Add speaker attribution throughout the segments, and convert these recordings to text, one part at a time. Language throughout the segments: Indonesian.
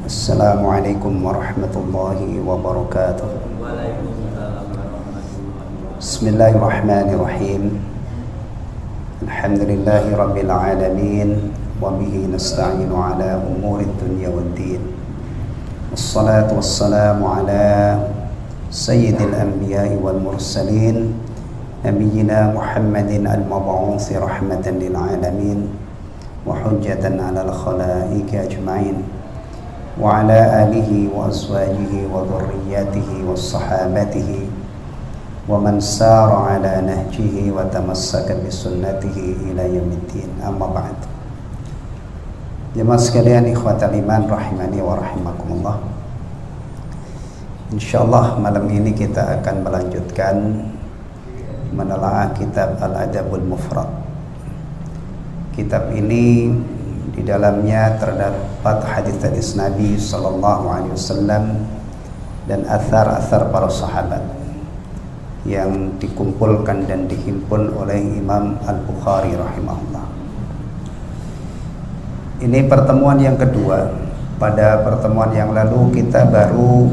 Speaker 1: Assalamualaikum warahmatullahi wabarakatuh. Bismillahirrahmanirrahim. Alhamdulillahi rabbil alamin. Wa bihi nasta'inu ala umurid dunya waddin. Wassalatu wassalamu ala sayyidil anbiya'i wal mursalin Nabiyyina Muhammadin al-mab'uthi rahmatan lil alamin wa hujjatan ala al-khalaiqi ajma'in wa ala alihi wa azwajihi wa dhurriyyatihi wa sahabatihi wa man sara ala nahjihi wa tamassaka bi sunnatihi ila yaumiddin. Amma ba'd. Jemaah sekalian, ikhwatal iman rahimani wa rahimakumullah. Insyaallah malam ini kita akan melanjutkan menelaah kitab Al-Adabul Mufrad. Kitab ini di dalamnya terdapat hadis-hadis Nabi sallallahu alaihi wasallam dan athar-athar para sahabat yang dikumpulkan dan dihimpun oleh Imam Al-Bukhari rahimahullah. Ini pertemuan yang kedua. Pada pertemuan yang lalu kita baru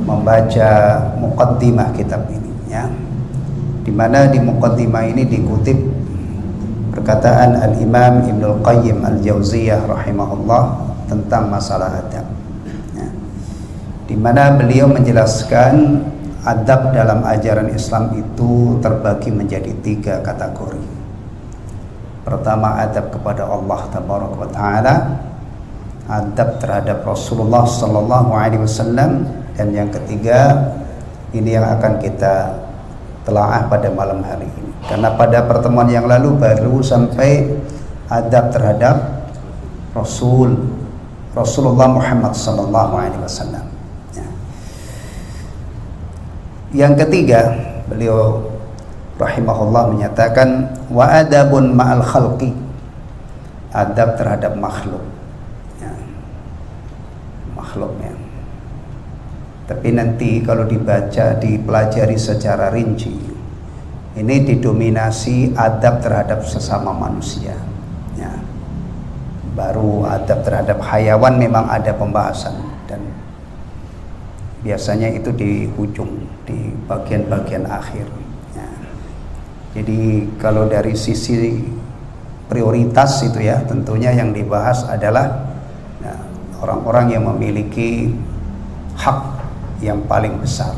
Speaker 1: membaca muqaddimah kitab ini, ya. Di mana di muqaddimah ini dikutip perkataan Al-Imam Ibnul Qayyim Al-Jauziyah rahimahullah tentang masalah adab, ya. Di mana beliau menjelaskan adab dalam ajaran Islam itu terbagi menjadi 3 kategori. Pertama, adab kepada Allah Tabaraka wa Ta'ala, adab terhadap Rasulullah Sallallahu Alaihi Wasallam, dan yang ketiga ini yang akan kita telaah pada malam hari ini. Karena pada pertemuan yang lalu baru sampai adab terhadap Rasulullah Muhammad Sallallahu Alaihi Wasallam. Ya. Yang ketiga, beliau rahimahullah menyatakan wa adabun ma'al khalqi, adab terhadap makhluk, ya. Makhluknya. Tapi nanti kalau dibaca, dipelajari secara rinci, ini didominasi adab terhadap sesama manusia, ya. Baru adab terhadap hayawan memang ada pembahasan, dan biasanya itu di ujung, di bagian-bagian akhir, ya. Jadi kalau dari sisi prioritas itu, ya, tentunya yang dibahas adalah, ya, orang-orang yang memiliki hak yang paling besar.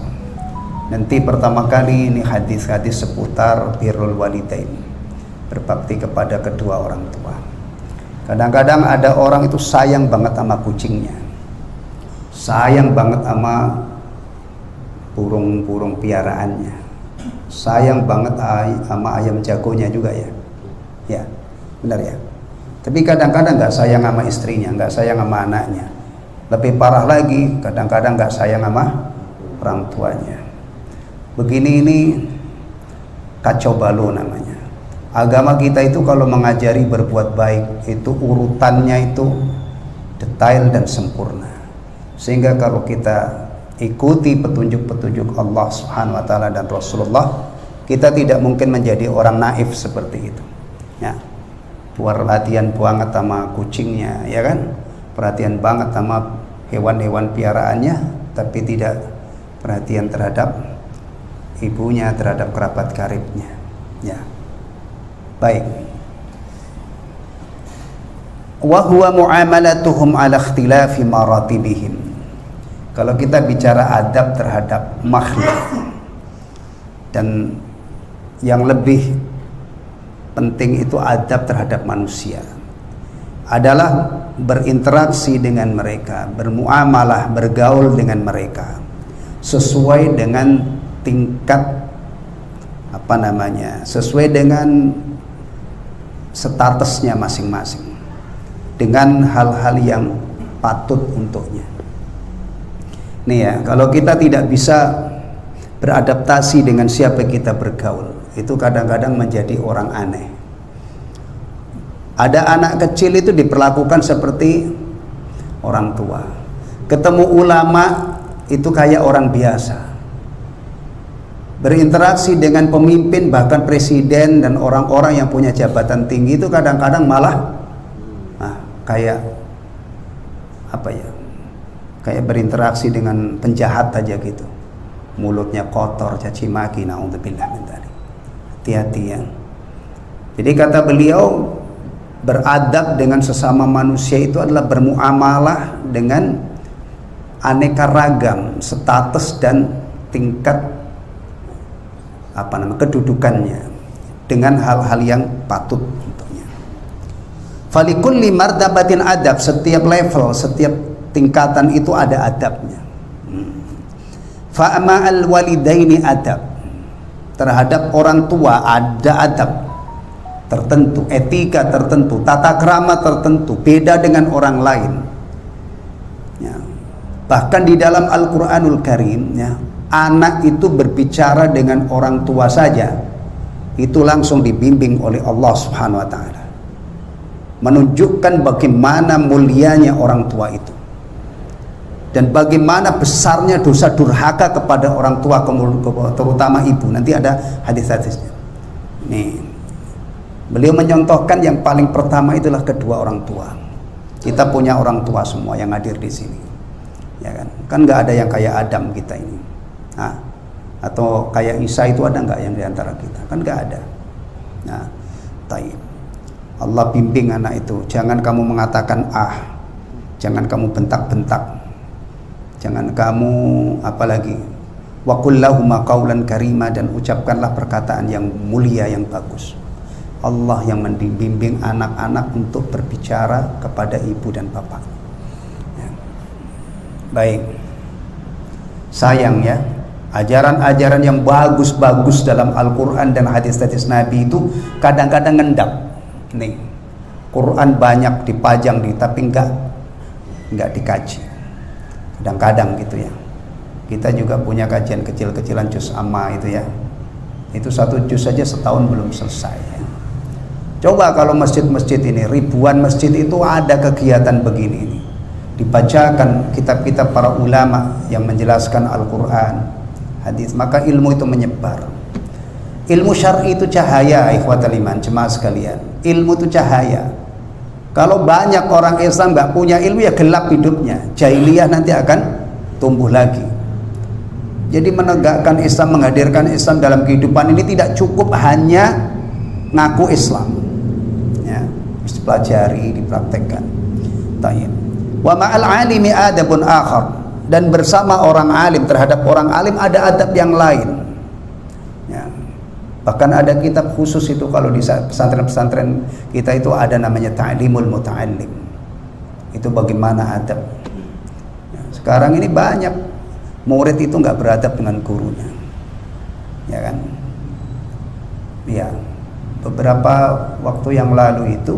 Speaker 1: Nanti pertama kali ini hadis-hadis seputar birrul walidain, berbakti kepada kedua orang tua. Kadang-kadang ada orang itu sayang banget sama kucingnya, sayang banget sama burung-burung piaraannya, sayang banget sama ayam jagonya juga, ya. Ya, benar, ya. Tapi kadang-kadang nggak sayang sama istrinya, nggak sayang sama anaknya. Lebih parah lagi, kadang-kadang nggak sayang sama orang tuanya. Begini ini kacau balau namanya. Agama kita itu kalau mengajari berbuat baik itu urutannya itu detail dan sempurna. Sehingga kalau kita ikuti petunjuk-petunjuk Allah Subhanahu wa taala dan Rasulullah, kita tidak mungkin menjadi orang naif seperti itu. Ya. Perhatian banget sama kucingnya, ya kan? Perhatian banget sama hewan-hewan piaraannya, tapi tidak perhatian terhadap ibunya, terhadap kerabat karibnya, ya. Baik. Wa huwa muamalatuhum ala ikhtilafi maratibihim. Kalau kita bicara adab terhadap makhluk, dan yang lebih penting itu adab terhadap manusia, adalah berinteraksi dengan mereka, bermuamalah, bergaul dengan mereka sesuai dengan tingkat sesuai dengan statusnya masing-masing, dengan hal-hal yang patut untuknya. Nih, ya, kalau kita tidak bisa beradaptasi dengan siapa kita bergaul, itu kadang-kadang menjadi orang aneh. Ada anak kecil itu diperlakukan seperti orang tua. Ketemu ulama itu kayak orang biasa. Berinteraksi dengan pemimpin, bahkan presiden dan orang-orang yang punya jabatan tinggi itu kadang-kadang malah kayak apa ya, kayak berinteraksi dengan penjahat aja gitu, mulutnya kotor, caci maki, naudzubillah min dzalik. Hati-hati ya. Jadi kata beliau, beradab dengan sesama manusia itu adalah bermuamalah dengan aneka ragam status dan tingkat kedudukannya dengan hal-hal yang patut untuknya. Falikulli martabatin adab, setiap level, setiap tingkatan itu ada adabnya. Fa'ama al-walidaini adab, terhadap orang tua ada adab tertentu, etika tertentu, tata krama tertentu, beda dengan orang lain ya. Bahkan di dalam Al-Quranul Karim ya, anak itu berbicara dengan orang tua saja itu langsung dibimbing oleh Allah Subhanahu wa ta'ala, menunjukkan bagaimana mulianya orang tua itu dan bagaimana besarnya dosa durhaka kepada orang tua, terutama ibu. Nanti ada hadis-hadisnya. Nih, beliau menyontohkan yang paling pertama itulah kedua orang tua. Kita punya orang tua semua yang hadir di sini, ya kan? Kan nggak ada yang kayak Adam kita ini, nah, atau kayak Isa itu ada nggak yang diantara kita? Kan nggak ada. Nah, taib. Allah bimbing anak itu, jangan kamu mengatakan jangan kamu bentak-bentak. Jangan kamu apalagi wa qul lahuma qaulan karima, dan ucapkanlah perkataan yang mulia yang bagus. Allah yang membimbing anak-anak untuk berbicara kepada ibu dan bapak ya. Baik, sayang ya, ajaran-ajaran yang bagus-bagus dalam Al-Quran dan hadis-hadis Nabi itu kadang-kadang ngendap nih. Quran banyak dipajang tapi enggak dikaji. Kadang-kadang gitu ya. Kita juga punya kajian kecil-kecilan juz amma itu ya. Itu satu juz saja setahun belum selesai ya. Coba kalau masjid-masjid ini, ribuan masjid itu ada kegiatan begini ini, dibacakan kitab-kitab para ulama yang menjelaskan Al-Quran, hadis, maka ilmu itu menyebar. Ilmu syar'i itu cahaya, ikhwatal iman, jemaah sekalian. Ilmu itu cahaya. Kalau banyak orang Islam nggak punya ilmu, ya gelap hidupnya, jahiliyah nanti akan tumbuh lagi. Jadi menegakkan Islam, menghadirkan Islam dalam kehidupan ini tidak cukup hanya ngaku Islam ya, harus dipelajari, dipraktekkan. Tayyib. Wa ma'al alimi adabun akhar, dan bersama orang alim, terhadap orang alim ada adab yang lain ya. Bahkan ada kitab khusus itu kalau di pesantren-pesantren kita itu ada namanya ta'limul muta'allim. Itu bagaimana adab ya. Sekarang ini banyak murid itu nggak beradab dengan gurunya ya kan ya. Beberapa waktu yang lalu itu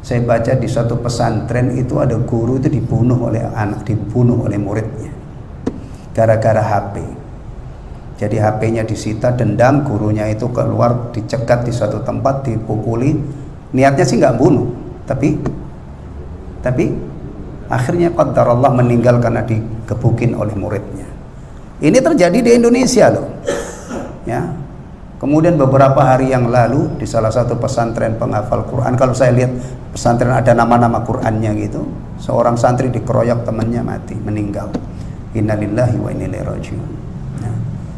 Speaker 1: saya baca di suatu pesantren itu ada guru itu dibunuh oleh muridnya gara-gara HP. Jadi HP-nya disita, dendam, gurunya itu keluar, dicegat di suatu tempat, dipukuli. Niatnya sih nggak bunuh, tapi akhirnya qadarullah meninggal karena digebukin oleh muridnya. Ini terjadi di Indonesia loh ya. Kemudian beberapa hari yang lalu di salah satu pesantren penghafal Quran, kalau saya lihat pesantren ada nama-nama Qurannya gitu, seorang santri dikeroyok temannya mati, meninggal. Innalillahi wa inna ilaihi rajiun.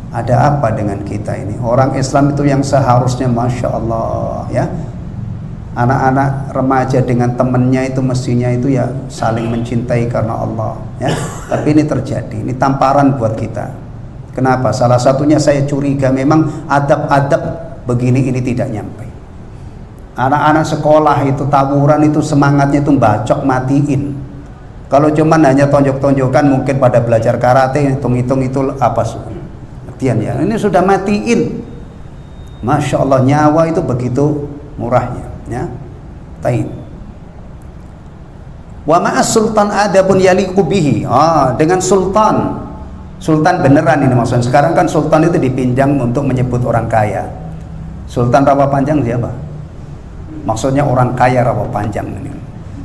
Speaker 1: Ada apa dengan kita ini? Orang Islam itu yang seharusnya Masya Allah ya, anak-anak remaja dengan temannya itu mestinya itu ya saling mencintai karena Allah ya. Tapi ini terjadi, ini tamparan buat kita. Kenapa? Salah satunya saya curiga memang adab-adab begini ini tidak nyampe. Anak-anak sekolah itu tawuran itu semangatnya itu bacok matiin. Kalau cuman hanya tonjok-tonjokan mungkin pada belajar karate, hitung-hitung itu apa ya, ini sudah matiin. Masya Allah, nyawa itu begitu murahnya ya. Taib. Wa ma'as sultan adabun yaliqu bihi. Dengan sultan beneran ini maksudnya. Sekarang kan sultan itu dipinjam untuk menyebut orang kaya. Sultan Rawa Panjang siapa? Maksudnya orang kaya Rawa Panjang ini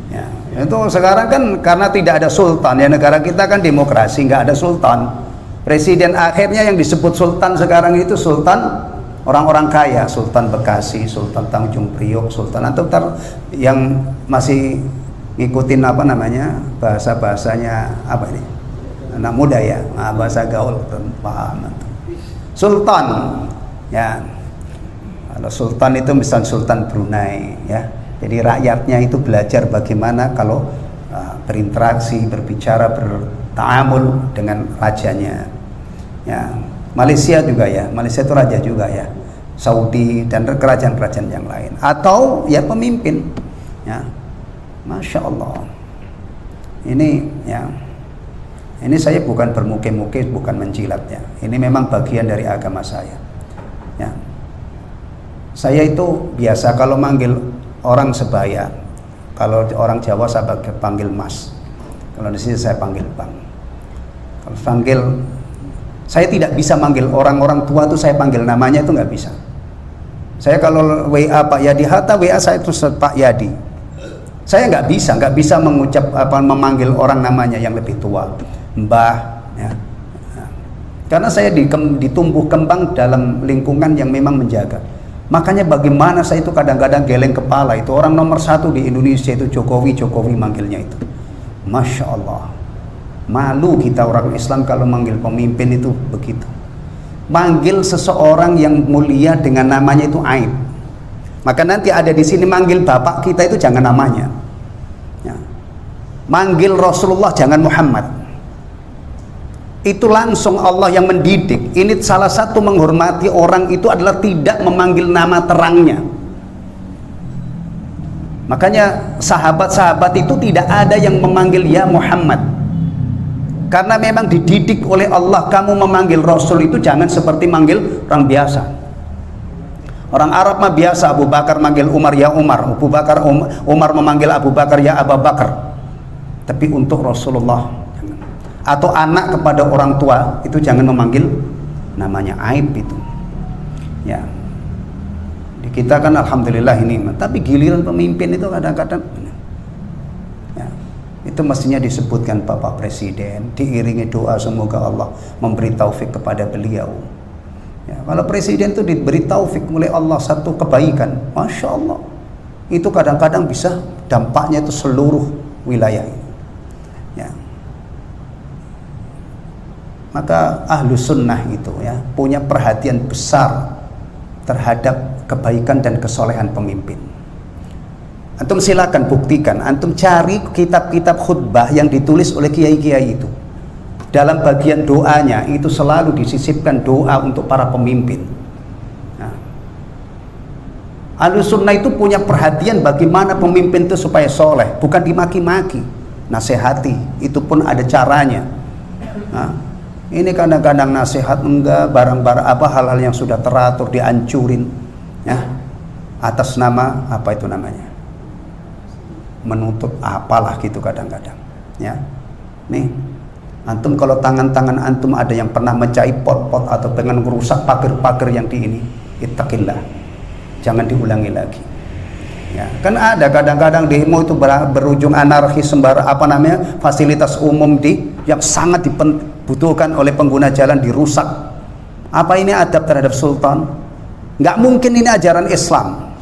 Speaker 1: ya. Itu sekarang kan karena tidak ada sultan ya, negara kita kan demokrasi, nggak ada sultan. Presiden akhirnya yang disebut sultan sekarang itu sultan orang-orang kaya, Sultan Bekasi, Sultan Tanjung Priok, Sultan atau yang masih ngikutin apa namanya bahasanya apa ini anak muda ya, bahasa gaul, paham. Sultan ya, kalau sultan itu misal Sultan Brunei ya, jadi rakyatnya itu belajar bagaimana kalau berinteraksi, berbicara, bertaamul dengan rajanya ya. Malaysia juga ya, Malaysia itu raja juga ya, Saudi dan kerajaan-kerajaan yang lain, atau ya pemimpin ya. Masya Allah, ini ya, ini saya bukan bermukim-mukim, bukan menjilat ya, ini memang bagian dari agama saya ya. Saya itu biasa kalau manggil orang sebaya, kalau orang Jawa saya panggil mas, kalau di sini saya panggil bang. Kalau panggil, saya tidak bisa manggil orang-orang tua tuh saya panggil namanya itu nggak bisa. Saya kalau WA Pak Yadi Hatta, WA saya terus Pak Yadi. Saya nggak bisa mengucap memanggil orang namanya yang lebih tua, Mbah ya. Karena saya ditumbuh kembang dalam lingkungan yang memang menjaga. Makanya bagaimana saya itu kadang-kadang geleng kepala, itu orang nomor 1 di Indonesia itu Jokowi manggilnya itu. Masya Allah, malu kita orang Islam kalau manggil pemimpin itu begitu. Manggil seseorang yang mulia dengan namanya itu aib. Maka nanti ada di sini manggil bapak kita itu jangan namanya ya. Manggil Rasulullah jangan Muhammad. Itu langsung Allah yang mendidik. Ini salah satu menghormati orang itu adalah tidak memanggil nama terangnya. Makanya sahabat-sahabat itu tidak ada yang memanggil ya Muhammad, karena memang dididik oleh Allah, kamu memanggil Rasul itu jangan seperti manggil orang biasa. Orang Arab mah biasa, Abu Bakar manggil Umar ya Umar, Umar memanggil Abu Bakar ya Abu Bakar. Tapi untuk Rasulullah atau anak kepada orang tua itu jangan memanggil namanya, aib itu ya. Di kita kan alhamdulillah ini, tapi giliran pemimpin itu kadang-kadang ya, itu mestinya disebutkan Bapak Presiden, diiringi doa semoga Allah memberi taufik kepada beliau. Ya, kalau presiden itu diberi taufik oleh Allah satu kebaikan, Masya Allah, itu kadang-kadang bisa dampaknya itu seluruh wilayah ini. Ya. Maka ahlu sunnah itu ya punya perhatian besar terhadap kebaikan dan kesolehan pemimpin. Antum silakan buktikan, antum cari kitab-kitab khutbah yang ditulis oleh kiai-kiai itu. Dalam bagian doanya itu selalu disisipkan doa untuk para pemimpin. Nah, Ahlus Sunnah itu punya perhatian bagaimana pemimpin itu supaya soleh, bukan dimaki-maki, nasihati, itu pun ada caranya. Nah, ini kadang-kadang nasihat enggak, barang-barang apa hal-hal yang sudah teratur dihancurin, ya, atas nama apa itu namanya, menuntut apalah gitu kadang-kadang, ya, nih. Antum kalau tangan-tangan antum ada yang pernah mencari pot-pot atau pengen merusak pagar-pagar yang di ini, ittaqillah, jangan diulangi lagi. Ya, kan ada kadang-kadang demo itu berujung anarkis, sembara apa namanya, fasilitas umum yang sangat dibutuhkan oleh pengguna jalan dirusak. Apa ini adab terhadap sultan? Nggak mungkin ini ajaran Islam.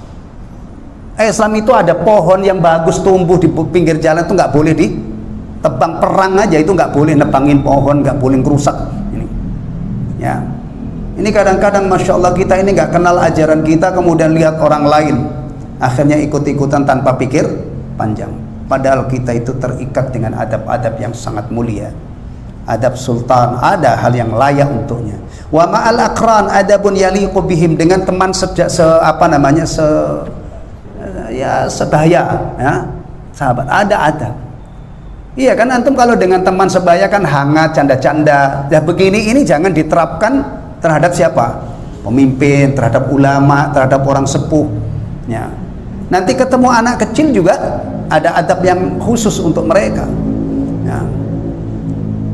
Speaker 1: Islam itu ada pohon yang bagus tumbuh di pinggir jalan itu nggak boleh tebang, perang aja itu nggak boleh nebangin pohon, nggak boleh ngerusak ini ya. Ini kadang-kadang Masya Allah kita ini nggak kenal ajaran kita, kemudian lihat orang lain akhirnya ikut-ikutan tanpa pikir panjang, padahal kita itu terikat dengan adab-adab yang sangat mulia. Adab sultan, ada hal yang layak untuknya. Wa ma'al aqran adabun yaliqu bihim, dengan teman sebaya ya, sahabat, ada adab. Iya kan, antum kalau dengan teman sebaya kan hangat, canda-canda. Ya begini, ini jangan diterapkan terhadap siapa? Pemimpin, terhadap ulama, terhadap orang sepuh. Ya. Nanti ketemu anak kecil juga ada adab yang khusus untuk mereka. Ya.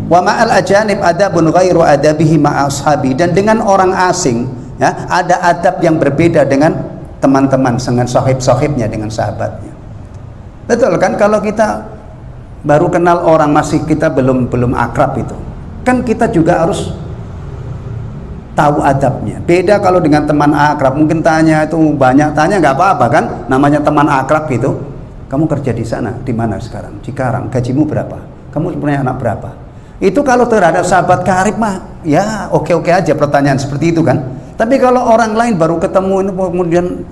Speaker 1: Wa ma'al ajanib adabun ghairu adabihi ma'a ashabi, dan dengan orang asing ya ada adab yang berbeda dengan teman-teman, dengan sahib-sahibnya, dengan sahabatnya. Betul kan, kalau kita baru kenal orang, masih kita belum akrab itu kan kita juga harus tahu adabnya. Beda kalau dengan teman akrab, mungkin tanya itu banyak tanya nggak apa-apa kan, namanya teman akrab gitu Kamu kerja di sana, di mana sekarang? Cikarang. Gajimu berapa? Kamu punya anak berapa? Itu kalau terhadap sahabat karib mah, ya oke-oke aja pertanyaan seperti itu kan. Tapi kalau orang lain baru ketemu ini kemudian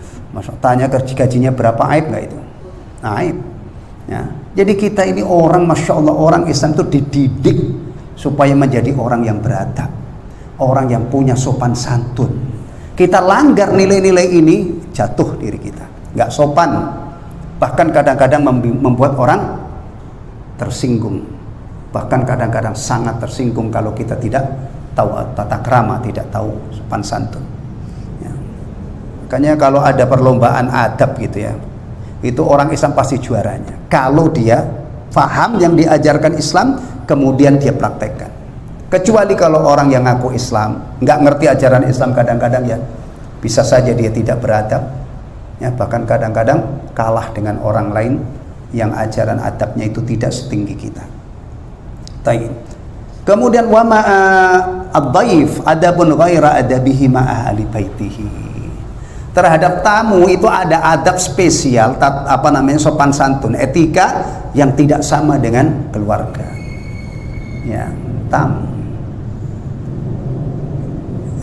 Speaker 1: tanya gajinya berapa, aib nggak itu? Aib. Ya. Jadi kita ini orang, masya Allah, orang Islam itu dididik supaya menjadi orang yang beradab, orang yang punya sopan santun. Kita langgar nilai-nilai ini, jatuh diri kita, nggak sopan, bahkan kadang-kadang membuat orang tersinggung, bahkan kadang-kadang sangat tersinggung kalau kita tidak tahu tata krama, tidak tahu sopan santun. Ya. Makanya kalau ada perlombaan adab gitu ya, itu orang Islam pasti juaranya. Kalau dia paham yang diajarkan Islam, kemudian dia praktekkan. Kecuali kalau orang yang ngaku Islam, nggak ngerti ajaran Islam, kadang-kadang ya bisa saja dia tidak beradab, ya, bahkan kadang-kadang kalah dengan orang lain yang ajaran adabnya itu tidak setinggi kita. Taib. Kemudian wa ma'a ad-dhaif adabun ghaira adabihi ma'a ahli baitihi. Terhadap tamu itu ada adab spesial, sopan santun, etika yang tidak sama dengan keluarga. Ya, tamu.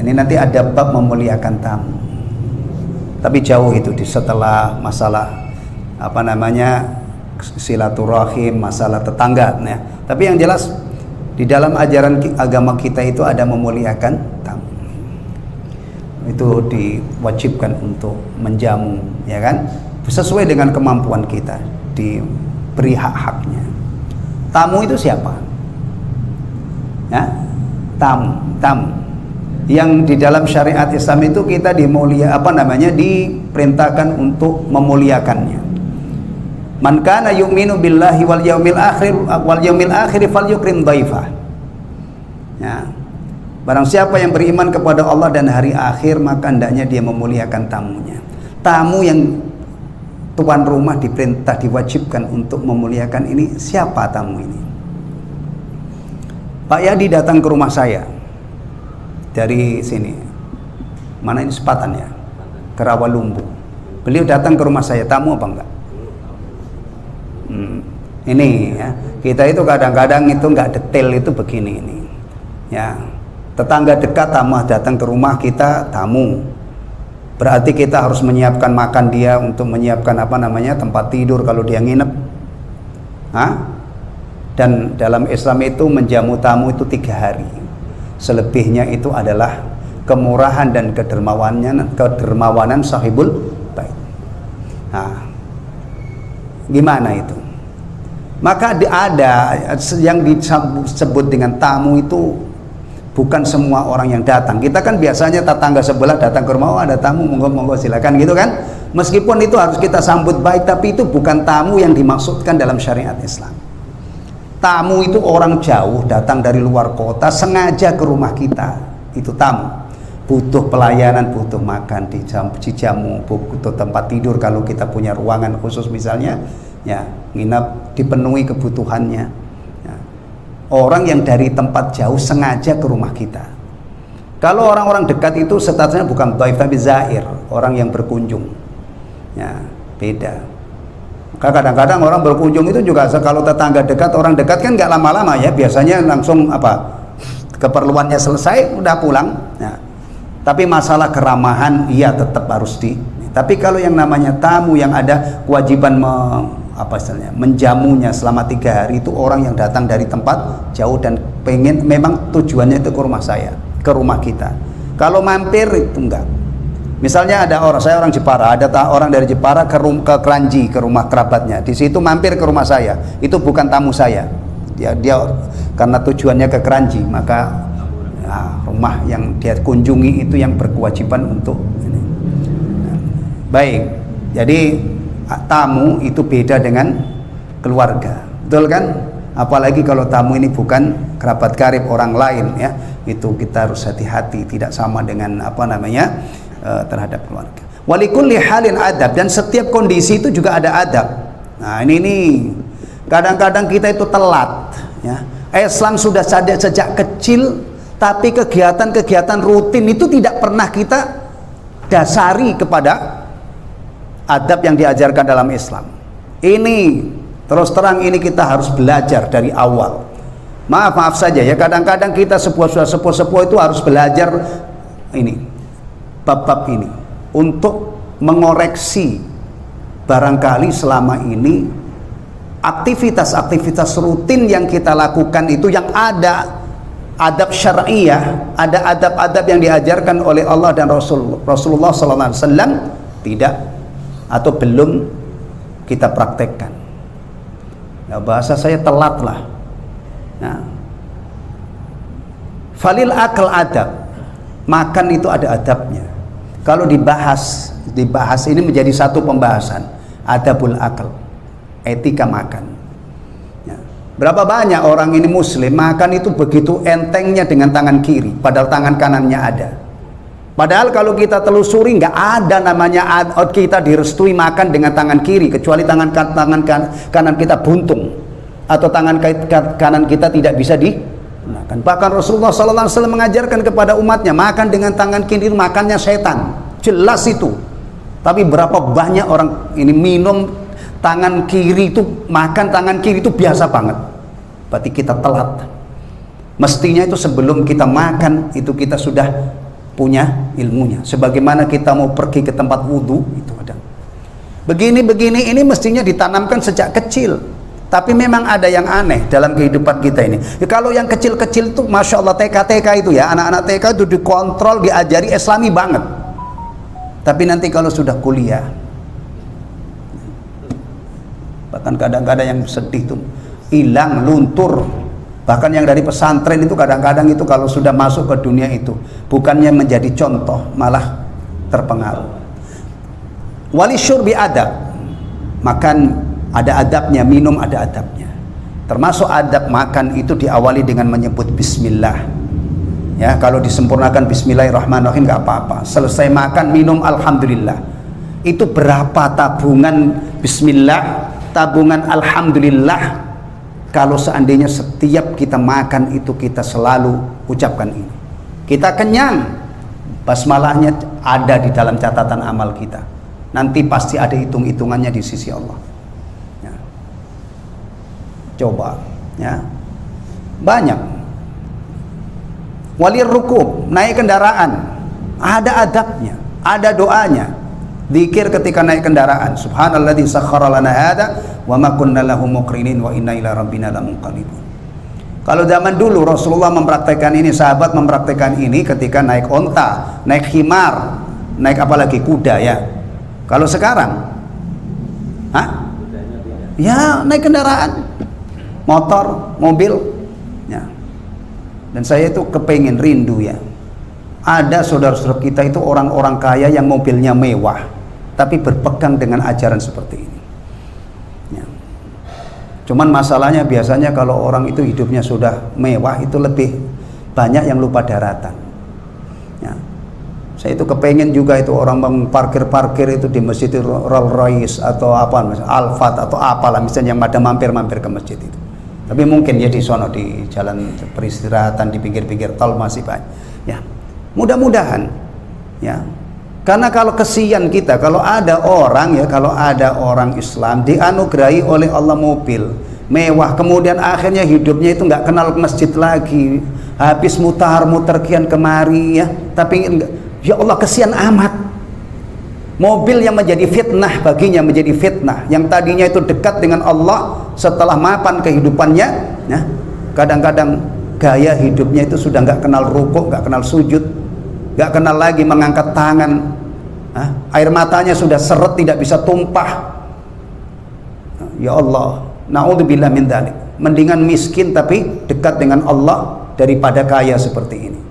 Speaker 1: Ini nanti ada bab memuliakan tamu. Tapi jauh itu setelah masalah silaturahim, masalah tetangga. Nah, tapi yang jelas di dalam ajaran agama kita itu ada memuliakan tamu. Itu diwajibkan untuk menjamu, ya kan? Sesuai dengan kemampuan kita, diberi hak-haknya. Tamu itu siapa? Ya, tamu. Yang di dalam syariat Islam itu kita diperintahkan untuk memuliakannya. Man kana yu'minu billahi wal yaumil akhir falyukrim dhaifah. Ya. Barang siapa yang beriman kepada Allah dan hari akhir, maka hendaknya dia memuliakan tamunya. Tamu yang tuan rumah diperintah, diwajibkan untuk memuliakan ini, siapa tamu ini? Pak Yadi datang ke rumah saya dari sini, mana ini, Sepatan ya, ke Rawalumbu. Beliau datang ke rumah saya, tamu apa enggak? Ini ya, kita itu kadang-kadang itu enggak detail itu begini ini. Ya, tetangga dekat tamu datang ke rumah kita, tamu. Berarti kita harus menyiapkan makan dia, untuk menyiapkan tempat tidur kalau dia nginep. Dan dalam Islam itu menjamu tamu itu 3 hari. Selebihnya itu adalah kemurahan dan kedermawanan sahibul bait. Gimana itu? Maka ada yang disebut dengan tamu itu bukan semua orang yang datang. Kita kan biasanya tetangga sebelah datang ke rumah, ada tamu, monggo silakan gitu kan. Meskipun itu harus kita sambut baik, tapi itu bukan tamu yang dimaksudkan dalam syariat Islam. Tamu itu orang jauh datang dari luar kota sengaja ke rumah kita, itu tamu. Butuh pelayanan, butuh makan, dijamu, butuh tempat tidur kalau kita punya ruangan khusus misalnya, ya, nginap, dipenuhi kebutuhannya. Ya. Orang yang dari tempat jauh sengaja ke rumah kita. Kalau orang-orang dekat itu statusnya bukan dhaif tapi zair, orang yang berkunjung. Ya, beda. Kadang-kadang orang berkunjung itu juga kalau tetangga dekat, orang dekat kan nggak lama-lama ya, biasanya langsung keperluannya selesai udah pulang. Ya. Tapi masalah keramahan iya tetap harus tapi kalau yang namanya tamu yang ada kewajiban menjamunya selama 3 hari, itu orang yang datang dari tempat jauh dan pengen, memang tujuannya itu ke rumah saya, ke rumah kita. Kalau mampir itu enggak. Misalnya saya orang Jepara, ada orang dari Jepara ke Kranji, ke rumah kerabatnya. Di situ mampir ke rumah saya. Itu bukan tamu saya. Dia karena tujuannya ke Kranji, maka rumah yang dia kunjungi itu yang berkewajiban untuk ini. Baik. Jadi tamu itu beda dengan keluarga. Betul kan? Apalagi kalau tamu ini bukan kerabat karib orang lain ya. Itu kita harus hati-hati, tidak sama dengan terhadap keluarga. Walikulli halin adab, dan setiap kondisi itu juga ada adab. Nah, ini kadang-kadang kita itu telat ya. Islam sudah sejak kecil, tapi kegiatan-kegiatan rutin itu tidak pernah kita dasari kepada adab yang diajarkan dalam Islam. Ini terus terang ini kita harus belajar dari awal. Maaf saja ya, kadang-kadang kita sepuh-sepuh itu harus belajar ini, bab-bab ini untuk mengoreksi barangkali selama ini aktivitas-aktivitas rutin yang kita lakukan itu yang ada adab syar'iyah, ada adab-adab yang diajarkan oleh Allah dan Rasulullah SAW tidak atau belum kita praktekkan. Ya, bahasa saya telat lah. Nah, falil akal adab, makan itu ada adabnya. Kalau dibahas ini menjadi satu pembahasan, adabul akal, etika makan. Ya. Berapa banyak orang ini muslim makan itu begitu entengnya dengan tangan kiri, padahal tangan kanannya ada. Padahal kalau kita telusuri nggak ada namanya kita direstui makan dengan tangan kiri, kecuali tangan kanan kita buntung atau tangan kanan kita tidak bisa digunakan. Bahkan Rasulullah SAW mengajarkan kepada umatnya makan dengan tangan kiri, makannya setan, jelas itu. Tapi berapa banyak orang ini minum tangan kiri itu, makan tangan kiri itu biasa banget. Berarti kita telat. Mestinya itu sebelum kita makan itu kita sudah punya ilmunya. Sebagaimana kita mau pergi ke tempat wudhu itu ada. Begini ini mestinya ditanamkan sejak kecil. Tapi memang ada yang aneh dalam kehidupan kita ini. Ya, kalau yang kecil-kecil itu, masya Allah, TK itu ya, anak-anak TK itu dikontrol, diajari Islami banget. Tapi nanti kalau sudah kuliah, bahkan kadang-kadang yang sedih itu hilang, luntur. Bahkan yang dari pesantren itu kadang-kadang itu kalau sudah masuk ke dunia itu, bukannya menjadi contoh, malah terpengaruh. Wali syurbi adab, makan ada adabnya, minum ada adabnya. Termasuk adab makan itu diawali dengan menyebut bismillah. Ya, kalau disempurnakan bismillahirrahmanirrahim nggak apa-apa. Selesai makan, minum alhamdulillah. Itu berapa tabungan bismillah, tabungan alhamdulillah. Kalau seandainya setiap kita makan itu kita selalu ucapkan ini. Kita kenyang, basmalahnya ada di dalam catatan amal kita. Nanti pasti ada hitung-hitungannya di sisi Allah. Coba ya, banyak. Walir rukub, naik kendaraan, ada adabnya, ada doanya. Zikir ketika naik kendaraan, subhanalladzi sakhkhara lana hada wa ma kunna lahu muqrinin wa inna ila rabbina lamunqalibun. Kalau zaman dulu Rasulullah mempraktekkan ini, sahabat mempraktekkan ini ketika naik onta, naik himar, naik apalagi kuda ya. Kalau sekarang ya naik kendaraan, motor, mobil ya. Dan saya itu kepengen, rindu ya, ada saudara-saudara kita itu orang-orang kaya yang mobilnya mewah tapi berpegang dengan ajaran seperti ini ya. Cuman masalahnya biasanya kalau orang itu hidupnya sudah mewah itu lebih banyak yang lupa daratan ya. Saya itu kepengen juga itu orang parkir itu di masjid Rolls Royce atau apa, Alphard atau apalah misalnya yang ada mampir-mampir ke masjid itu. Tapi mungkin ya di sono, di jalan peristirahatan, di pinggir-pinggir tol masih banyak ya. Mudah-mudahan ya, karena kalau kesian kita kalau ada orang ya, kalau ada orang Islam dianugerahi oleh Allah mobil mewah, kemudian akhirnya hidupnya itu nggak kenal masjid lagi, habis mutar-mutar kian kemari ya, tapi ya Allah kesian amat. Mobil yang menjadi fitnah baginya, menjadi fitnah. Yang tadinya itu dekat dengan Allah, setelah mapan kehidupannya ya, kadang-kadang gaya hidupnya itu sudah nggak kenal rukuk, nggak kenal sujud, nggak kenal lagi mengangkat tangan. Air matanya sudah seret, tidak bisa tumpah. Ya Allah, na'udzubillah min dzalik. Mendingan miskin tapi dekat dengan Allah daripada kaya seperti ini.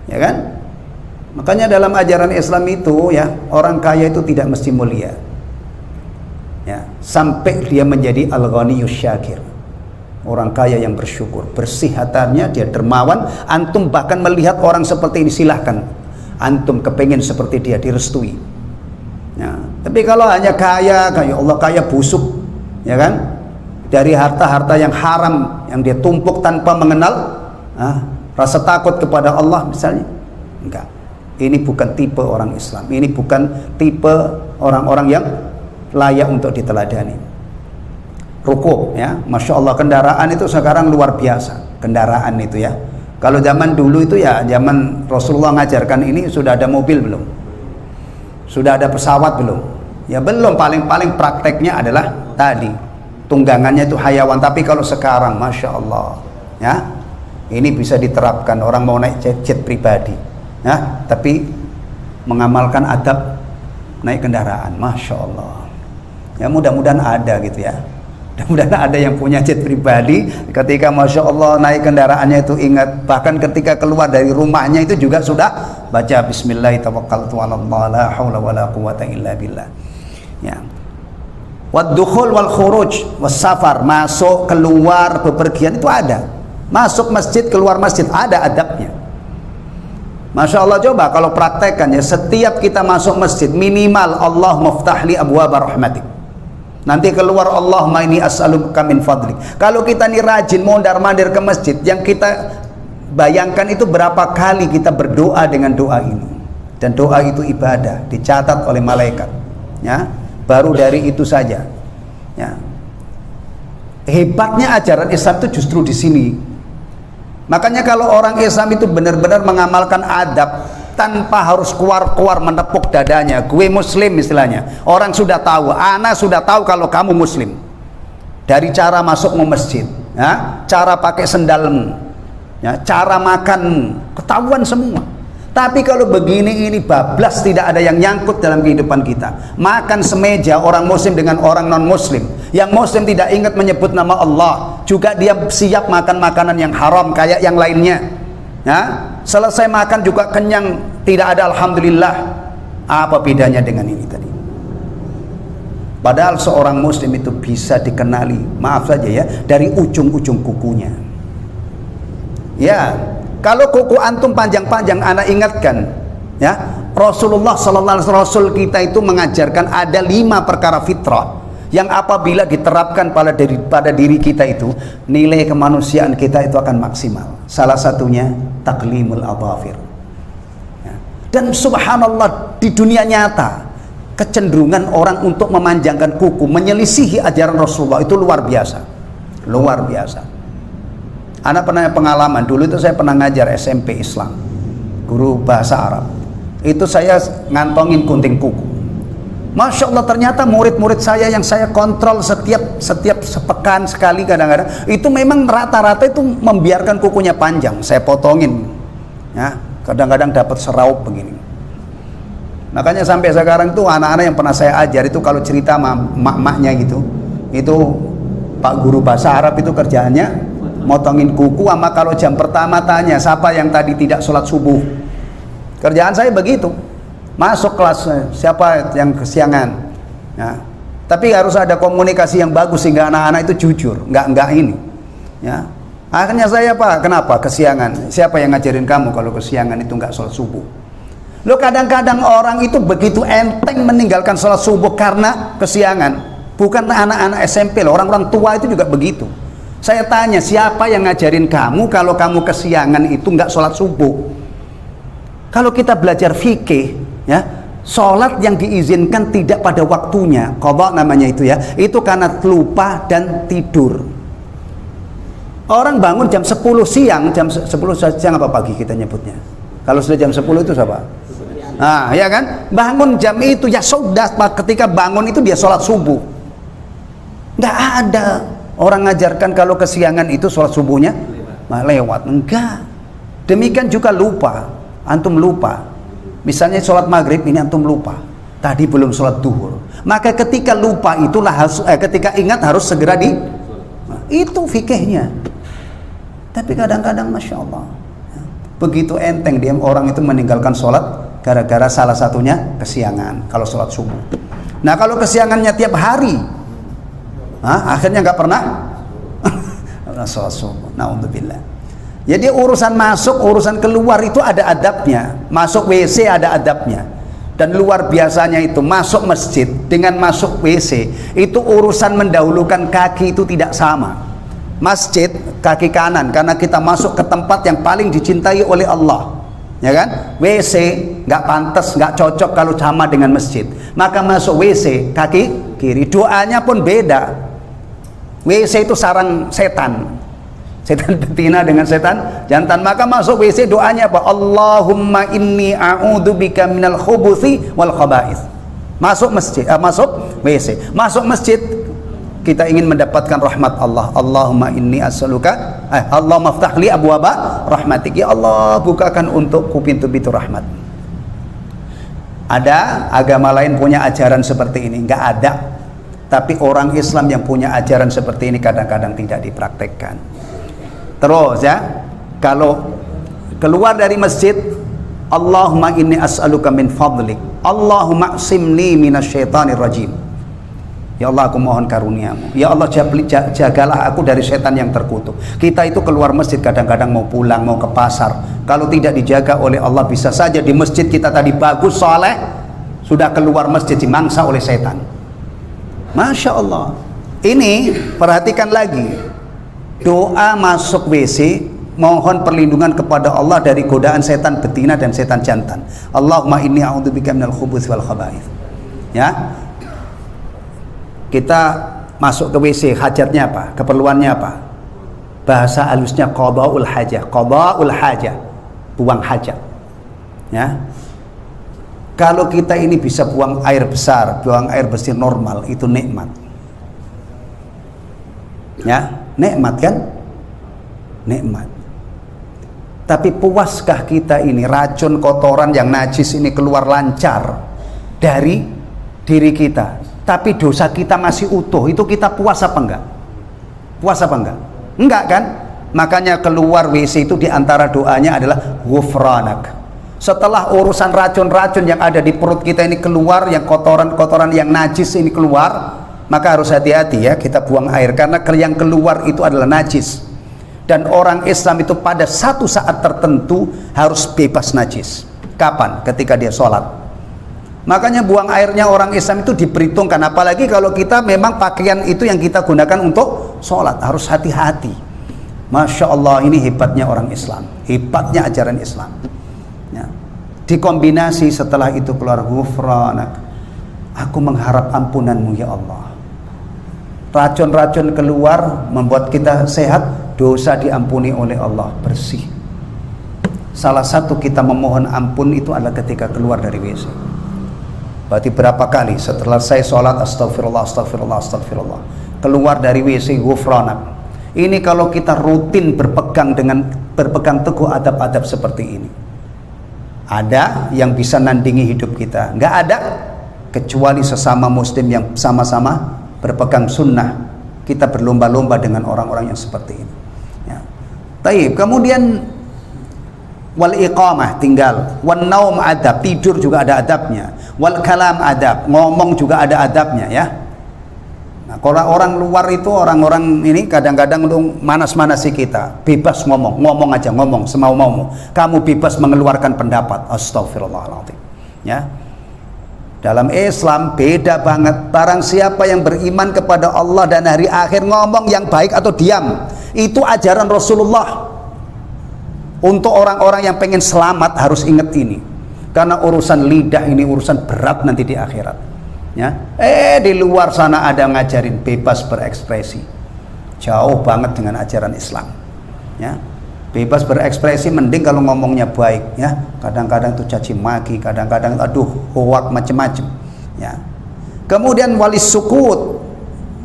Speaker 1: Ya kan? Makanya dalam ajaran Islam itu ya, orang kaya itu tidak mesti mulia ya, sampai dia menjadi al-ghaniyus syakir, orang kaya yang bersyukur, bersih hatinya, dia dermawan. Antum bahkan melihat orang seperti ini, silahkan antum kepengen seperti dia, direstui ya. Tapi kalau hanya kaya, kayak Allah kaya busuk ya kan, dari harta-harta yang haram yang dia tumpuk tanpa mengenal rasa takut kepada Allah misalnya, enggak. Ini bukan tipe orang Islam, ini bukan tipe orang-orang yang layak untuk diteladani ruku ya. Masya Allah, kendaraan itu sekarang luar biasa, kendaraan itu ya. Kalau zaman dulu itu ya, zaman Rasulullah ngajarkan ini sudah ada mobil belum? Sudah ada pesawat belum? Ya belum, paling-paling prakteknya adalah tadi tunggangannya itu hayawan. Tapi kalau sekarang Masya Allah ya, ini bisa diterapkan. Orang mau naik jet pribadi ya, tapi mengamalkan adab naik kendaraan. Masya Allah ya, mudah-mudahan ada gitu ya. Mudah-mudahan ada yang punya jet pribadi, ketika Masya Allah naik kendaraannya itu ingat, bahkan ketika keluar dari rumahnya itu juga sudah baca Bismillahirrahmanirrahim, la haula wala quwata illa billah ya. Waddukhul wal khuruj was safar, masuk keluar bepergian itu ada. Masuk masjid keluar masjid ada adabnya. Masya Allah, coba kalau praktekkan ya, setiap kita masuk masjid minimal Allah muftahli abwaba rahmatik, nanti keluar Allahumma inni as'aluka min fadlik. Kalau kita nih rajin mondar-mandir ke masjid, yang kita bayangkan itu berapa kali kita berdoa dengan doa ini, dan doa itu ibadah, dicatat oleh malaikat ya. Baru dari itu saja ya. Hebatnya ajaran Islam itu justru di sini. Makanya kalau orang Islam itu benar-benar mengamalkan adab tanpa harus keluar-keluar menepuk dadanya, gue muslim istilahnya, orang sudah tahu, ana sudah tahu kalau kamu muslim dari cara masuk ke masjid ya, cara pakai sendalmu ya, cara makanmu, ketahuan semua. Tapi kalau begini ini bablas, tidak ada yang nyangkut dalam kehidupan kita. Makan semeja orang muslim dengan orang non muslim, yang muslim tidak ingat menyebut nama Allah, juga dia siap makan makanan yang haram kayak yang lainnya ya. Selesai makan juga kenyang, tidak ada alhamdulillah. Apa bedanya dengan ini tadi? Padahal seorang muslim itu bisa dikenali, maaf saja ya, dari ujung-ujung kukunya ya. Kalau kuku antum panjang-panjang, anak ingatkan ya, Rasulullah sallallahu alaihi wasallam, Rasul kita itu mengajarkan ada 5 perkara fitrah yang apabila diterapkan pada diri kita itu, nilai kemanusiaan kita itu akan maksimal. Salah satunya taklimul adhafir ya. Dan subhanallah, di dunia nyata kecenderungan orang untuk memanjangkan kuku, menyelisihi ajaran Rasulullah itu luar biasa, luar biasa. Anak pernah pengalaman, dulu itu saya pernah ngajar SMP Islam, guru bahasa Arab. Itu saya ngantongin gunting kuku. Masya Allah, ternyata murid-murid saya yang saya kontrol setiap sepekan sekali kadang-kadang, itu memang rata-rata itu membiarkan kukunya panjang. Saya potongin ya, kadang-kadang dapat seraup begini. Makanya sampai sekarang tuh anak-anak yang pernah saya ajar itu kalau cerita sama mak-maknya gitu, itu Pak guru bahasa Arab itu kerjaannya motongin kuku. Sama kalau jam pertama tanya siapa yang tadi tidak sholat subuh, kerjaan saya begitu. Masuk kelas, siapa yang kesiangan ya. Tapi harus ada komunikasi yang bagus sehingga anak-anak itu jujur, enggak ini ya. Akhirnya saya, Pak, kenapa kesiangan? Siapa yang ngajarin kamu kalau kesiangan itu enggak sholat subuh? Lo kadang-kadang orang itu begitu enteng meninggalkan sholat subuh karena kesiangan. Bukan anak-anak SMP loh, orang-orang tua itu juga begitu. Saya tanya, siapa yang ngajarin kamu kalau kamu kesiangan itu enggak sholat subuh? Kalau kita belajar fikih ya, sholat yang diizinkan tidak pada waktunya, qadha namanya itu ya, itu karena lupa dan tidur. Orang bangun jam 10 siang, jam 10 siang apa pagi kita nyebutnya? Kalau sudah jam 10 itu siapa? Nah ya kan, bangun jam itu ya sudah, ketika bangun itu dia sholat subuh. Nggak ada orang ngajarkan kalau kesiangan itu sholat subuhnya lewat, enggak. Demikian juga lupa, antum lupa, misalnya sholat maghrib ini antum lupa, tadi belum sholat duhur, maka ketika lupa itulah ketika ingat harus segera itu fikihnya. Tapi kadang-kadang Masya Allah begitu enteng dia orang itu meninggalkan sholat gara-gara salah satunya kesiangan kalau sholat subuh. Nah kalau kesiangannya tiap hari, akhirnya nggak pernah sholat subuh. Na'udzubillah. Jadi urusan masuk, urusan keluar itu ada adabnya. Masuk WC ada adabnya. Dan luar biasanya itu masuk masjid dengan masuk WC itu urusan mendahulukan kaki itu tidak sama. Masjid kaki kanan karena kita masuk ke tempat yang paling dicintai oleh Allah, ya kan? WC nggak pantas, nggak cocok kalau sama dengan masjid. Maka masuk WC kaki kiri. Doanya pun beda. WC itu sarang setan. Setan betina dengan setan jantan. Maka masuk WC doanya apa? Allahumma inni a'udzubika minal khubuthi wal khaba'ith. Masuk masjid, masuk WC. Masuk masjid kita ingin mendapatkan rahmat Allah. Allahumma inni as'aluka Allahumma aftah li abwaba rahmatik. Ya Allah, bukakan untukku pintu-pintu rahmat. Ada agama lain punya ajaran seperti ini? Enggak ada. Tapi orang Islam yang punya ajaran seperti ini kadang-kadang tidak dipraktekkan. Terus ya, kalau keluar dari masjid, Allahumma inni as'aluka min fadlik, Allahumma aqsimni minasyaitanir rajim. Ya Allah, aku mohon karuniamu. Ya Allah, jagalah aku dari setan yang terkutuk. Kita itu keluar masjid kadang-kadang mau pulang, mau ke pasar. Kalau tidak dijaga oleh Allah, bisa saja di masjid kita tadi bagus, soleh, sudah keluar masjid dimangsa oleh setan. Masya Allah. Ini perhatikan lagi. Doa masuk WC, mohon perlindungan kepada Allah dari godaan setan betina dan setan jantan. Allahumma inni a'udzubika minal khubuthi wal khaba'ith. Ya. Kita masuk ke WC, hajatnya apa? Keperluannya apa? Bahasa halusnya qada'ul hajah. Qada'ul hajah, buang hajat. Ya. Kalau kita ini bisa buang air besar, buang air bersih normal, itu nikmat. Ya, nikmat kan? Nikmat. Tapi puaskah kita ini racun kotoran yang najis ini keluar lancar dari diri kita, tapi dosa kita masih utuh? Itu kita puas apa enggak? Puas apa enggak? Enggak kan? Makanya keluar WC itu diantara doanya adalah ghufranak. Setelah urusan racun-racun yang ada di perut kita ini keluar, yang kotoran-kotoran yang najis ini keluar, maka harus hati-hati ya, kita buang air, karena yang keluar itu adalah najis. Dan orang Islam itu pada satu saat tertentu harus bebas najis. Kapan? Ketika dia sholat. Makanya buang airnya orang Islam itu diperhitungkan, apalagi kalau kita memang pakaian itu yang kita gunakan untuk sholat, harus hati-hati. Masya Allah, ini hebatnya orang Islam, hebatnya ajaran Islam ya. Dikombinasi setelah itu keluar ghufranak, aku mengharap ampunanmu ya Allah. Racun-racun keluar membuat kita sehat, dosa diampuni oleh Allah, bersih. Salah satu kita memohon ampun itu adalah ketika keluar dari WC. Berarti berapa kali setelah saya sholat astagfirullah, astagfirullah, astagfirullah, keluar dari WC ghufranak. Ini kalau kita rutin berpegang teguh adab-adab seperti ini, ada yang bisa nandingi hidup kita? Nggak ada, kecuali sesama muslim yang sama-sama berpegang sunnah. Kita berlomba-lomba dengan orang-orang yang seperti ini ya. Taib. Kemudian wal iqamah, tinggal. Wan naum adab, tidur juga ada adabnya. Wal kalam adab, ngomong juga ada adabnya ya. Nah, kalau orang luar itu, orang-orang ini kadang-kadang untuk manas-manasi kita, bebas ngomong aja, ngomong semau-maumu, kamu bebas mengeluarkan pendapat. Astagfirullahaladzim ya. Dalam Islam beda banget. Barang siapa yang beriman kepada Allah dan hari akhir, ngomong yang baik atau diam, itu ajaran Rasulullah. Untuk orang-orang yang pengen selamat harus ingat ini, karena urusan lidah ini urusan berat nanti di akhirat ya. Di luar sana ada ngajarin bebas berekspresi, jauh banget dengan ajaran Islam ya. Bebas berekspresi, mending kalau ngomongnya baik ya. Kadang-kadang itu caci maki, kadang-kadang aduh hoak macem-macem ya. Kemudian walis sukut,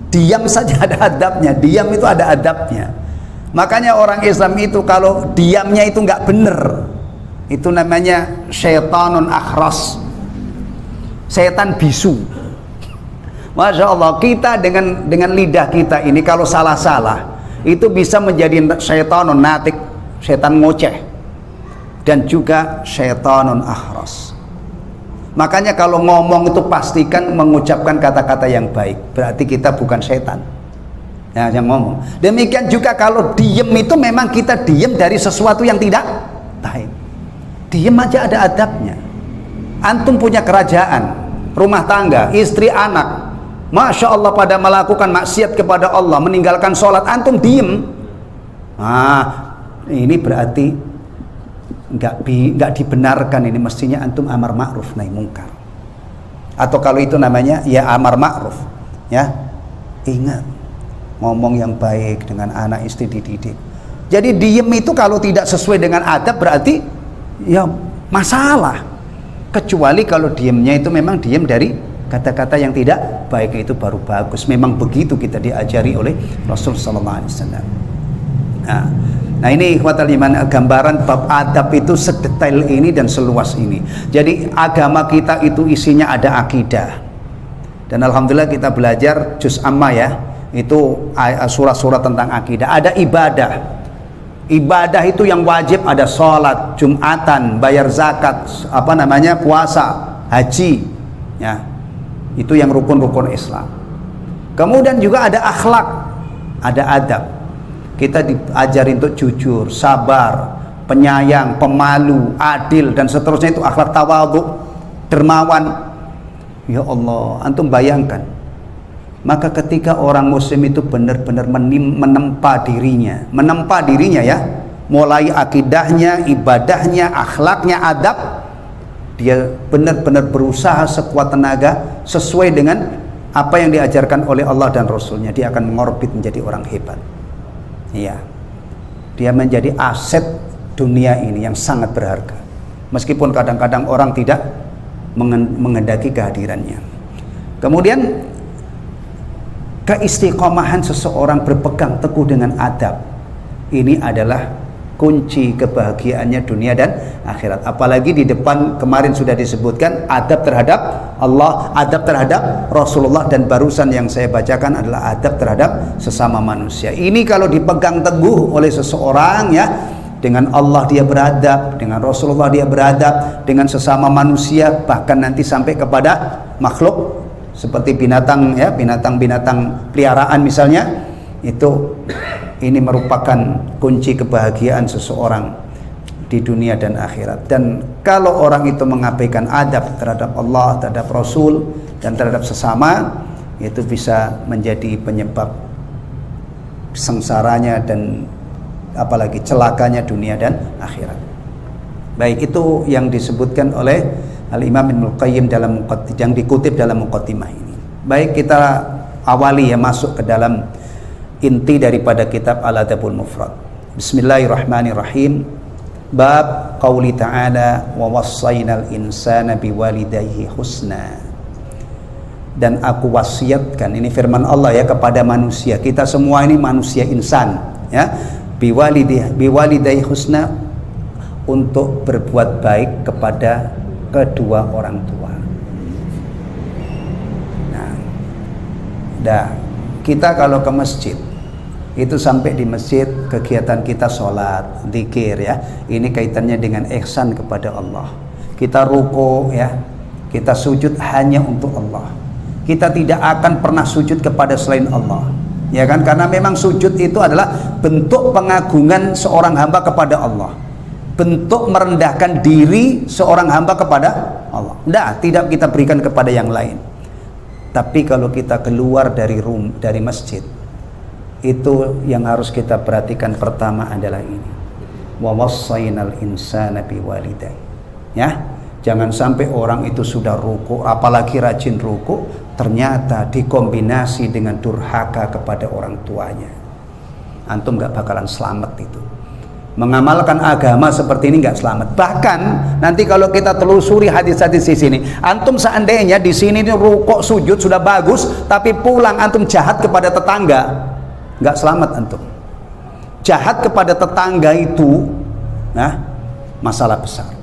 Speaker 1: diam saja ada adabnya, diam itu ada adabnya. Makanya orang Islam itu kalau diamnya itu nggak bener, itu namanya syaitanun akhras, setan bisu. Masya Allah, kita dengan lidah kita ini kalau salah-salah itu bisa menjadi syaitanun natik, setan ngoceh, dan juga syaitanun akhras. Makanya kalau ngomong itu pastikan mengucapkan kata-kata yang baik, berarti kita bukan setan ya, yang ngomong. Demikian juga kalau diem itu memang kita diem dari sesuatu yang tidak baik. Diem aja ada adabnya. Antum punya kerajaan, rumah tangga, istri, anak, Masya Allah pada melakukan maksiat kepada Allah, meninggalkan sholat, antum diem, ini berarti nggak dibenarkan. Ini mestinya antum amar ma'ruf nahi mungkar, atau kalau itu namanya ya amar ma'ruf ya. Ingat, ngomong yang baik dengan anak istri dididik. Jadi diem itu kalau tidak sesuai dengan adab berarti ya masalah. Kecuali kalau diemnya itu memang diem dari kata-kata yang tidak baik, itu baru bagus. Memang begitu kita diajari oleh Rasul sallallahu alaihi wasallam. Nah ini ikhwatal iman, gambaran bab adab itu sedetail ini dan seluas ini. Jadi agama kita itu isinya ada akidah. Dan alhamdulillah kita belajar juz amma ya, itu surah-surah tentang akidah. Ada ibadah. Ibadah itu yang wajib ada sholat, jumatan, bayar zakat, puasa, haji, ya. Itu yang rukun-rukun Islam. Kemudian juga ada akhlak, ada adab. Kita diajari untuk jujur, sabar, penyayang, pemalu, adil, dan seterusnya. Itu akhlak tawadhu, dermawan. Ya Allah, antum bayangkan, maka ketika orang muslim itu benar-benar menempa dirinya ya, mulai akidahnya, ibadahnya, akhlaknya, adab, dia benar-benar berusaha sekuat tenaga sesuai dengan apa yang diajarkan oleh Allah dan Rasulnya, dia akan mengorbit menjadi orang hebat. Iya, dia menjadi aset dunia ini yang sangat berharga, meskipun kadang-kadang orang tidak mengendaki kehadirannya. Kemudian keistiqomahan seseorang berpegang teguh dengan adab, ini adalah kunci kebahagiaannya dunia dan akhirat. Apalagi di depan kemarin sudah disebutkan adab terhadap Allah, adab terhadap Rasulullah, dan barusan yang saya bacakan adalah adab terhadap sesama manusia. Ini kalau dipegang teguh oleh seseorang ya, dengan Allah dia beradab, dengan Rasulullah dia beradab, dengan sesama manusia, bahkan nanti sampai kepada makhluk seperti binatang ya, binatang-binatang peliharaan misalnya. Itu ini merupakan kunci kebahagiaan seseorang di dunia dan akhirat. Dan kalau orang itu mengabaikan adab terhadap Allah, terhadap Rasul, dan terhadap sesama, itu bisa menjadi penyebab sengsaranya dan apalagi celakanya dunia dan akhirat. Baik, itu yang disebutkan oleh Al-Imam Ibnul Qayyim dalam yang dikutip dalam muqaddimah ini. Baik, kita awali ya, masuk ke dalam inti daripada kitab Al-Adabul Mufrad. Bismillahirrahmanirrahim. Bab qauli ta'ala wa wassaynal insana biwalidayhi husna. Dan aku wasiatkan, ini firman Allah ya, kepada manusia. Kita semua ini manusia insan ya. Biwalidayhi husna, untuk berbuat baik kepada kedua orang tua. Nah, kita kalau ke masjid itu sampai di masjid kegiatan kita sholat, zikir ya, ini kaitannya dengan ihsan kepada Allah. Kita ruku ya, kita sujud hanya untuk Allah. Kita tidak akan pernah sujud kepada selain Allah, ya kan? Karena memang sujud itu adalah bentuk pengagungan seorang hamba kepada Allah, bentuk merendahkan diri seorang hamba kepada Allah. Tidak kita berikan kepada yang lain. Tapi kalau kita keluar dari masjid, itu yang harus kita perhatikan pertama adalah ini. Wa wassaynal insana biwalidayhi. Ya, jangan sampai orang itu sudah ruku, apalagi rajin ruku, ternyata dikombinasi dengan durhaka kepada orang tuanya. Antum gak bakalan selamat itu. Mengamalkan agama seperti ini nggak selamat. Bahkan nanti kalau kita telusuri hadis-hadis di sini, antum seandainya di sini rukuk sujud sudah bagus, tapi pulang antum jahat kepada tetangga, nggak selamat antum. Jahat kepada tetangga itu, nah, masalah besar.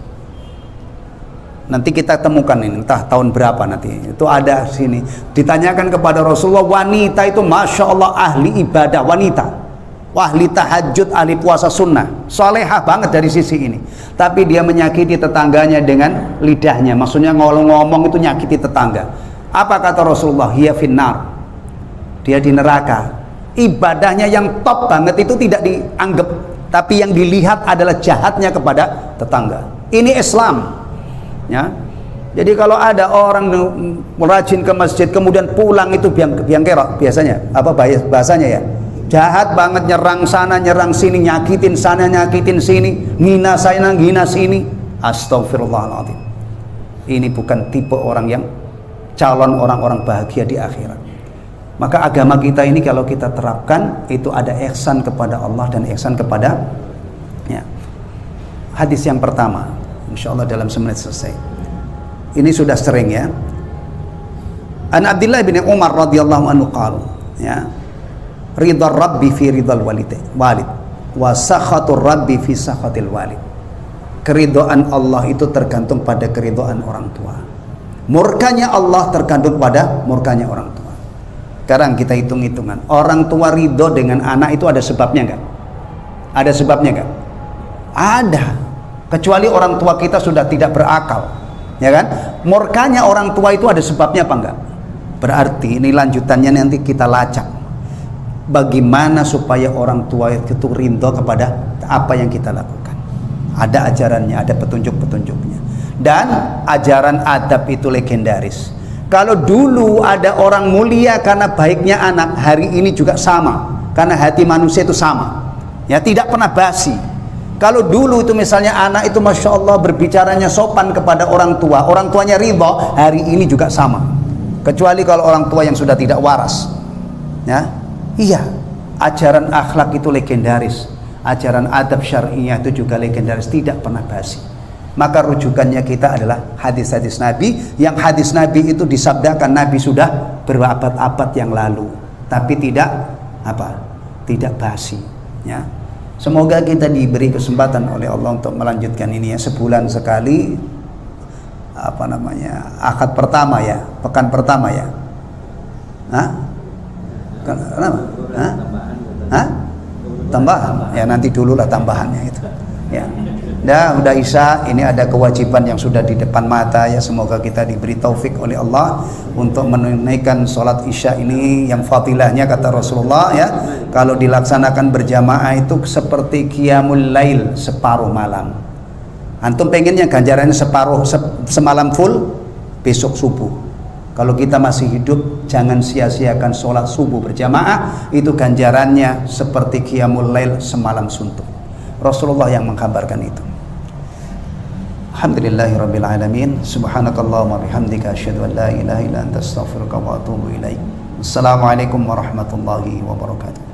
Speaker 1: Nanti kita temukan ini, entah tahun berapa nanti. Itu ada sini. Ditanyakan kepada Rasulullah, wanita itu masya Allah ahli ibadah, wanita. Ahli tahajud, ahli puasa sunnah, solehah banget dari sisi ini, tapi dia menyakiti tetangganya dengan lidahnya, maksudnya ngomong-ngomong itu nyakiti tetangga. Apa kata Rasulullah? Hiya finnar, dia di neraka. Ibadahnya yang top banget itu tidak dianggap, tapi yang dilihat adalah jahatnya kepada tetangga. Ini Islam ya. Jadi kalau ada orang rajin ke masjid kemudian pulang itu biang kerok, biasanya apa bahasanya ya, jahat banget, nyerang sana nyerang sini, nyakitin sana nyakitin sini, ngina sana ngina sini. Astagfirullahaladzim. Ini bukan tipe orang yang calon orang-orang bahagia di akhirat. Maka agama kita ini kalau kita terapkan itu ada ihsan kepada Allah dan ihsan kepada ya. Hadis yang pertama, insyaallah dalam semenit selesai. Ini sudah sering ya. An Abdullah bin Umar radhiyallahu anhu qala ya. Ridha Rabbi fi ridhal walid wa sakhatur Rabbi fi sakhatil walid. Keridhaan Allah itu tergantung pada keridhaan orang tua. Murkanya Allah tergantung pada murkanya orang tua. Sekarang kita hitung-hitungan, orang tua ridho dengan anak itu ada sebabnya enggak? Ada sebabnya enggak? Ada. Kecuali orang tua kita sudah tidak berakal, ya kan? Murkanya orang tua itu ada sebabnya apa enggak? Berarti ini lanjutannya nanti kita lacak. Bagaimana supaya orang tua itu ridho kepada apa yang kita lakukan? Ada ajarannya, ada petunjuk-petunjuknya. Dan ajaran adab itu legendaris. Kalau dulu ada orang mulia karena baiknya anak, hari ini juga sama, karena hati manusia itu sama ya, tidak pernah basi. Kalau dulu itu misalnya anak itu Masya Allah berbicaranya sopan kepada orang tua, orang tuanya ridho, hari ini juga sama, kecuali kalau orang tua yang sudah tidak waras ya. Iya, ajaran akhlak itu legendaris, ajaran adab syariah itu juga legendaris, tidak pernah basi. Maka rujukannya kita adalah hadis-hadis Nabi, yang hadis Nabi itu disabdakan Nabi sudah berabad-abad yang lalu, tapi tidak apa? Tidak basi ya. Semoga kita diberi kesempatan oleh Allah untuk melanjutkan ini ya, sebulan sekali apa namanya? Akad pertama ya, pekan pertama ya. Hah? Kenapa? Hah? Hah? Tambahan. Ya nanti dululah tambahannya itu. Ya. Dah udah Isya, ini ada kewajiban yang sudah di depan mata ya. Semoga kita diberi taufik oleh Allah untuk menunaikan sholat Isya ini yang fadilahnya kata Rasulullah ya, kalau dilaksanakan berjamaah itu seperti qiyamul lail, separuh malam. Antum pengennya ganjarannya separuh semalam full, besok subuh. Kalau kita masih hidup, jangan sia-siakan sholat subuh berjamaah, itu ganjarannya seperti qiyamul lail semalam suntuk. Rasulullah yang mengkabarkan itu. Alhamdulillahirabbil alamin. Subhanakallahumma bihamdika asyhadu an la ilaha illa anta astaghfiruka wa atubu ilaik. Assalamualaikum warahmatullahi wabarakatuh.